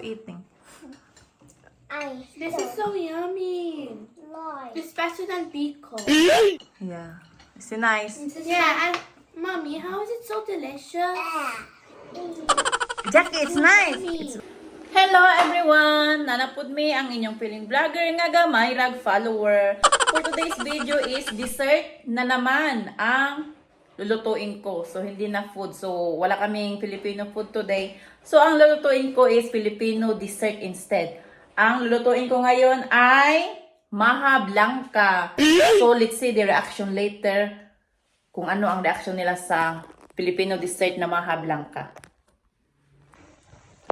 Eating. This is so yummy. It's better than Biko. Yeah. Is it nice? Yeah, and Mommy, how is it so delicious? Jackie, it's nice. Hello everyone! Nanapod me ang inyong piling vlogger nga gamay rag follower. For today's video is dessert na naman ang lulutuin ko. So hindi na food. So wala kaming Filipino food today. So ang lulutuin ko is Filipino dessert instead. Ang lulutuin ko ngayon ay maha blanca. So let's see the reaction later kung ano ang reaction nila sa Filipino dessert na maha blanca.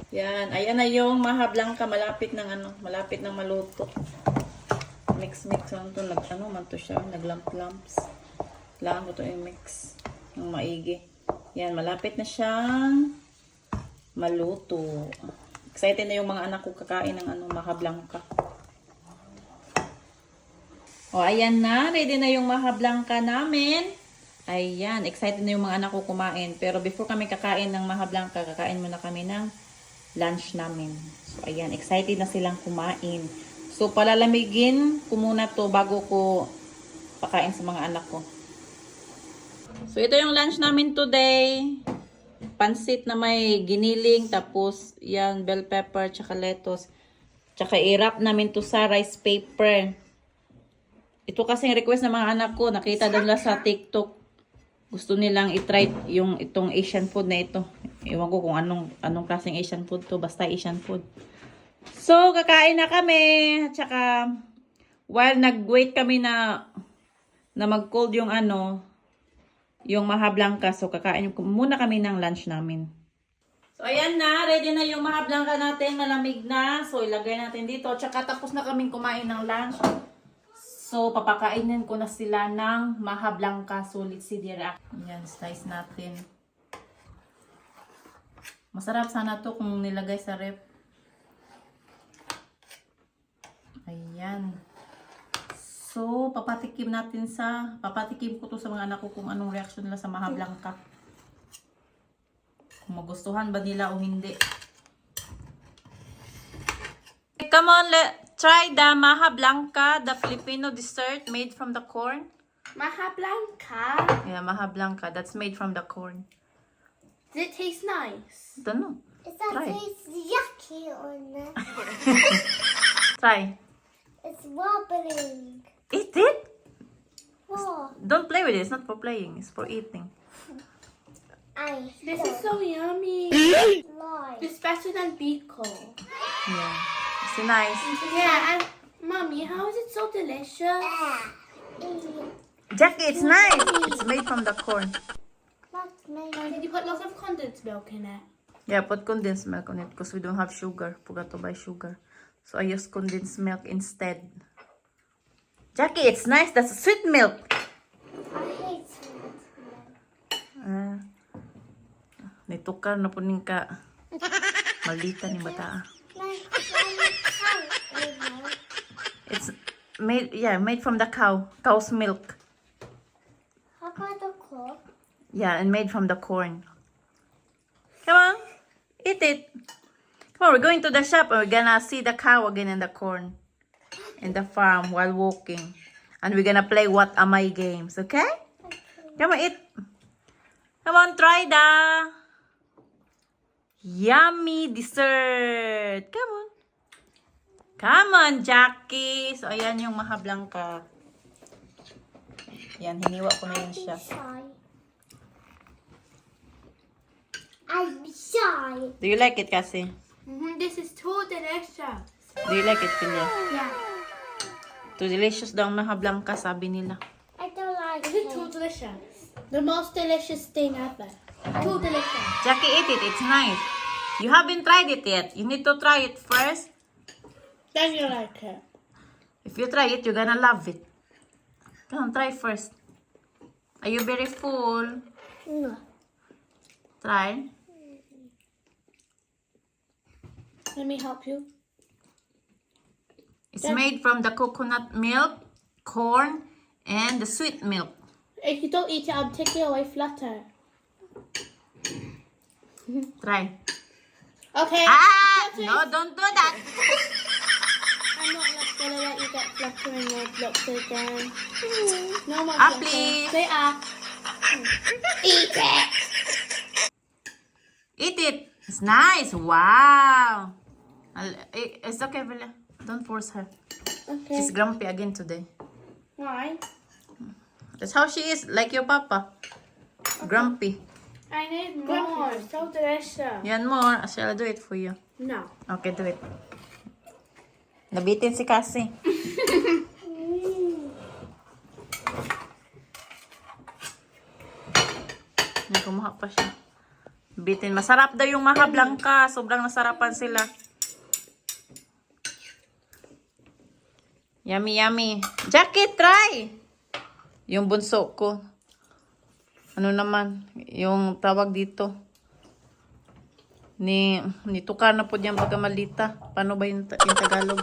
Yan, ayan na yung maha blanca, malapit ng maluto. Mix lang to, man to siya, naglamp-lamps. Kailangan ko to i-mix ng maigi. Yan, malapit na siyang maluto. Excited na yung mga anak ko kakain ng maha blanca. O, ayan na, ready na yung maha blanca namin. Ayan, excited na yung mga anak ko kumain. Pero before kami kakain ng maha blanca, kakain muna kami ng lunch namin. So, ayan. Excited na silang kumain. So, palalamigin ko muna to bago ko pakain sa mga anak ko. So, ito yung lunch namin today. Pansit na may giniling. Tapos, yan, bell pepper, tsaka lettuce. Tsaka, i-wrap namin to sa rice paper. Ito kasing request ng mga anak ko. Nakita nila sa TikTok. Gusto nilang i-try itong Asian food na ito. Ewan ko kung anong klaseng Asian food to. Basta Asian food. So, kakain na kami. At saka, while nag-wait kami na mag-cold yung maha blanca. So, kakain muna kami ng lunch namin. So, ayan na. Ready na yung maha blanca natin. Malamig na. So, ilagay natin dito. At saka, tapos na kaming kumain ng lunch. So, papakainin ko na sila ng maha blanca. So, let's see the reaction. Ayan, slice natin. Masarap sana to kung nilagay sa ref. Ayan. So, papatikim ko to sa mga anak ko kung anong reaction nila sa maha blanca. Kung magustuhan ba nila o hindi. Come on, try the maha blanca, the Filipino dessert made from the corn. Maha blanca? Yeah, maha blanca. That's made from the corn. Does it taste nice? Don't know. Is that Try. taste yucky or not? Try. It's wobbling. Eat it. Whoa. Don't play with it. It's not for playing. It's for eating. This is so yummy. Like. It's better than Biko. Yeah. It's nice. Yeah, and Mommy, how is it so delicious? Jackie, it's nice. It's made from the corn. That's made. Did you put lots of condensed milk in it? Yeah, put condensed milk on it because we don't have sugar. Forgot to buy sugar. So I use condensed milk instead. Jackie, it's nice. That's sweet milk. I hate sweet milk. Nitukar na po ka. Maldita ni bata. It's made from the cow's milk. How about the corn? Yeah, and made from the corn. Come on, eat it. Come on, we're going to the shop and we're gonna see the cow again in the corn. In the farm while walking. And we're gonna play What Am I games, okay? Come on, eat. Come on, try the yummy dessert. Come on. Come on, Jackie. So, ayan yung maha blanca. Yan, hiniwa ko na yun siya. I'm shy. Do you like it, Cassie? This is too delicious. Do you like it, Pilia? Yeah. Too delicious daw ang maha blanca, sabi nila. I don't like Is it too delicious? The most delicious thing ever. Too delicious. Jackie, eat it. It's nice. You haven't tried it yet. You need to try it first. Then you like it. If you try it, you're gonna love it. Come on, try first. Are you very full? No. Try. Let me help you. It's made from the coconut milk, corn, and the sweet milk. If you don't eat it, I'll take it away flutter. Try. Okay. Ah! No, don't do that. I'm not gonna let you get flutter in your blocks again. No more Ah, flutter. please. Say Eat it. Eat it. It's nice. Wow. It's okay, Villa. Don't force her. Okay. She's grumpy again today. Why? That's how she is, like your papa. Grumpy. I need more. So delicious. Yan more. Shall I do it for you? No. Okay, do it. Nabitin si Cassie. Yan, kumuha pa siya. Bitin. Masarap daw yung maha blanca. Sobrang nasarapan sila. Yummy, yummy. Jackie, try! Yung bunso ko. Ano naman? Yung tawag dito. Ni tukar na po diyan pagkamalita. Paano ba yung Tagalog?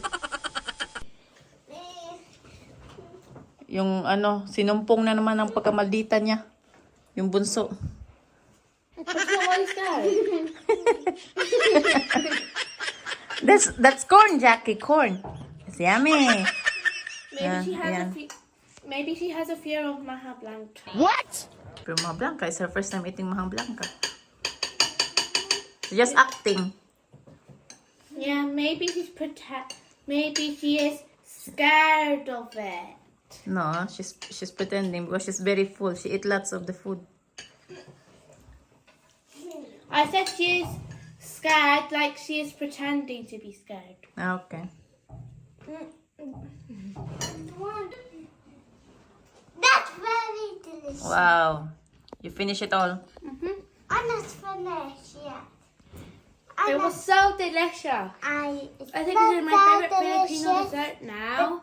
Yung ano, sinumpong na naman ang pagkamaldita niya. Yung bunso. That's corn, Jackie, corn. It's yummy. Maybe she has a fear of Maha Blanca. What? Pero Maha Blanca is her first time eating Maha Blanca. She's just acting. Yeah, maybe maybe she is scared of it. No, she's pretending because she's very full. She eat lots of the food. I said she is scared, like she is pretending to be scared. Okay. That's very delicious. Wow. You finish it all. I'm not finished yet. It was so delicious. I think this is my favorite Filipino dessert now.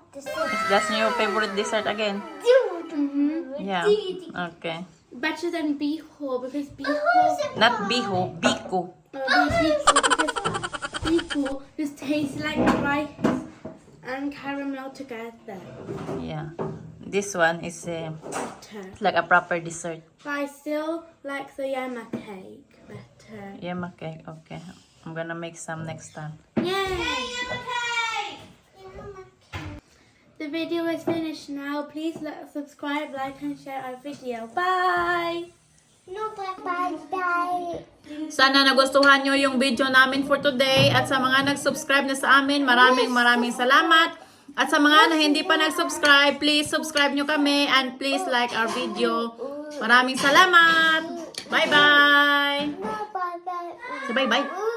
That's your favorite dessert again? Yeah. Okay. Better than biho because biho. Not biho, biko. Because biho just tastes like rice and caramel together. Yeah. This one is Better. like a proper dessert. But I still like the yama cake better. Yama cake. Okay. I'm gonna make some next time. Yay! The video is finished now. Please subscribe, like, and share our video. Bye! No, bye-bye. Sana nagustuhan nyo yung video namin for today. At sa mga nag-subscribe na sa amin, maraming salamat. At sa mga na hindi pa nag-subscribe, please subscribe nyo kami. And please like our video. Maraming salamat! Bye-bye! No, bye-bye. So bye-bye!